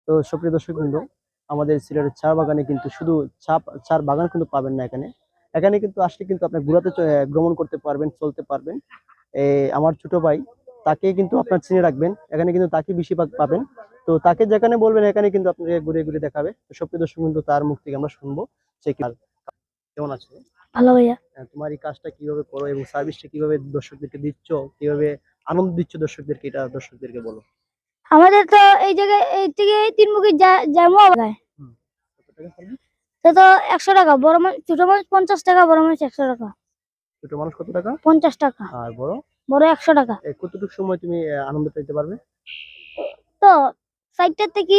তো সুপ্রিয় দর্শকবৃন্দ, আমাদের সিলেটের চা বাগানে কিন্তু শুধু চার বাগান কিন্তু পাবেন না। এখানে এখানে কিন্তু আসলে কিন্তু আপনি ঘোরাতে ভ্রমণ করতে পারবেন, চলতে পারবেন। আমার ছোট ভাই, তাকে কিন্তু আপনার চিনে রাখবেন। এখানে কিন্তু তাকে বেশিরভাগ পাবেন। তো তাকে যেখানে বলবেন এখানে কিন্তু আপনাকে ঘুরে ঘুরে দেখাবে। তো সুপ্রিয় দর্শকবৃন্দ, তার মুখ থেকে আমরা শুনবো সে কেমন আছে। ভালো ভাইয়া। তোমার এই কাজটা কিভাবে করো এবং সার্ভিসটা কিভাবে দর্শকদেরকে দিচ্ছ, কিভাবে আনন্দ দিচ্ছ দর্শকদেরকে, এটা দর্শকদেরকে বলো। আমাদের তো এই জায়গায় এই থেকে তিনমুখী জামু আগায় হুম, কত টাকা সার্ভিস? তো তো 100 টাকা, বড় মাছ ছোট মাছ 50 টাকা, বড় মাছ 100 টাকা। ছোট মানুষ কত টাকা? 50 টাকা। আর বড়? বড় 100 টাকা। কতটুকু সময় তুমি আনন্দটা দিতে পারবে? তো 4টা থেকে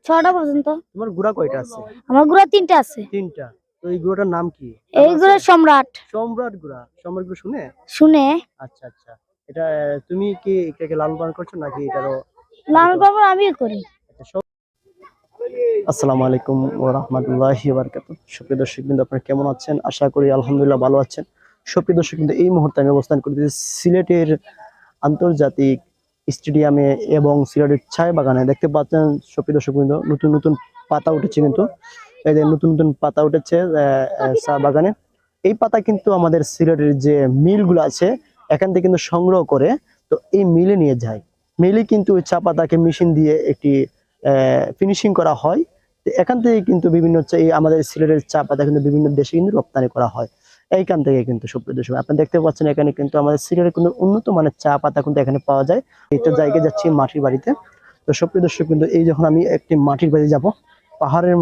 6টা পর্যন্ত। তোমার ঘোড়া কয়টা আছে? আমার গুড়া 3টা আছে। তিনটা। তো এই ঘোড়াটার নাম কি? এই গুড়া সম্রাট। সম্রাট ঘোড়া। সম্রাট ঘোড়া শুনে? শুনে। আচ্ছা আচ্ছা। এটা তুমি কি এটাকে লালন পালন করছো নাকি এটারও? লালন পালন আমি করি। আসসালামু আলাইকুম ওয়া রাহমাতুল্লাহি ওয়া বারাকাতুহু। সুপ্রিয় দর্শকবৃন্দ, আপনারা কেমন আছেন? আশা করি আলহামদুলিল্লাহ ভালো আছেন। সুপ্রিয় দর্শকবৃন্দ, এই মুহূর্তে আমি অবস্থান করতেছি সিলেটের আন্তর্জাতিক স্টেডিয়ামে এবং সিলেটের ছায় বাগানে। দেখতে পাচ্ছেন সুপ্রিয় দর্শকবৃন্দ, নতুন নতুন পাতা উঠেছে কিন্তু। এই যে নতুন নতুন পাতা উঠেছে চা বাগানে। এই পাতা কিন্তু আমাদের সিলেটের যে মিলগুলো আছে এখান থেকে কিন্তু সংগ্রহ করে, তো এই মিলে নিয়ে যায়। মিলে কিন্তু ওই চা পাতাকে মেশিন দিয়ে একটি ফিনিশিং করা হয়। তো এখান থেকে কিন্তু বিভিন্ন এই আমাদের সিলেটের চা পাতা কিন্তু বিভিন্ন দেশে কিন্তু রপ্তানি করা হয়। এইখান থেকে কিন্তু সুপ্রিয় দর্শক, আপনি দেখতে পাচ্ছেন এখানে কিন্তু আমাদের সিলেটের কিন্তু উন্নত মানের চা পাতা কিন্তু এখানে পাওয়া যায়। এইটা জায়গায় যাচ্ছি মাটির বাড়িতে। তো সুপ্রিয় দর্শক, কিন্তু এই যখন আমি একটি মাটির বাড়ি যাব, পাহাড়ের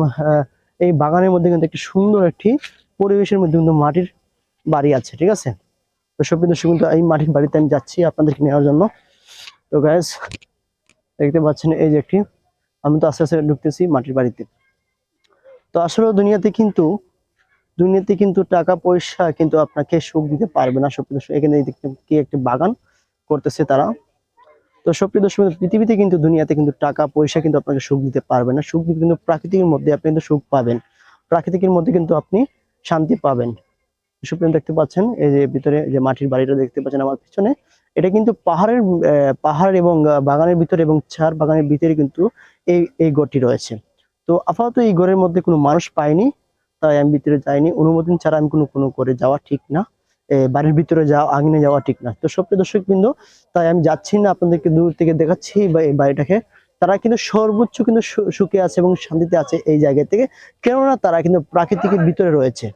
এই বাগানের মধ্যে কিন্তু একটি সুন্দর একটি পরিবেশের মধ্যে কিন্তু মাটির বাড়ি আছে, ঠিক আছে। তো সুপ্রিয় দর্শক, কিন্তু এই মাটির বাড়িতে আমি যাচ্ছি আপনাদেরকে নেওয়ার জন্য। তো গাইস, দেখতে পাচ্ছেন এই যে একটি, আমি তো আস্তে আস্তে ঢুকতেছি মাটির বাড়িতে। তো আসলে দুনিয়াতে কিন্তু টাকা পয়সা কিন্তু আপনাকে সুখ দিতে পারবে না। সুপ্রিয় দর্শক, এখানে কি একটি বাগান করতেছে তারা। তো সুপ্রিয় দর্শক, পৃথিবীতে কিন্তু দুনিয়াতে কিন্তু টাকা পয়সা কিন্তু আপনাকে সুখ দিতে পারবে না। সুখ দিতে কিন্তু প্রাকৃতিকের মধ্যে আপনি কিন্তু সুখ পাবেন, প্রাকৃতিকের মধ্যে কিন্তু আপনি শান্তি পাবেন। সুপ্রিয়, দেখতে পাচ্ছেন এই যে ভিতরে যে মাটির বাড়িটা দেখতে পাচ্ছেন আমার পিছনে, এটা কিন্তু পাহাড় এবং বাগানের ভিতরে এবং চার বাগানের ভিতরে কিন্তু এই গড়টি রয়েছে। তো আপাতত এই ঘরের মধ্যে কোনো মানুষ পাইনি, তাই আমি ভিতরে যাইনি। অনুমোদন ছাড়া আমি কোনো করে যাওয়া ঠিক না। বাড়ির ভিতরে আঙিনে যাওয়া ঠিক না। তো সুপ্রিয় দর্শকবৃন্দ, তাই আমি যাচ্ছি না, আপনাদেরকে দূর থেকে দেখাচ্ছি এই বাড়িটাকে। তারা কিন্তু সর্বোচ্চ কিন্তু সুখে আছে এবং শান্তিতে আছে এই জায়গা থেকে, কেননা তারা কিন্তু প্রাকৃতিকের ভিতরে রয়েছে।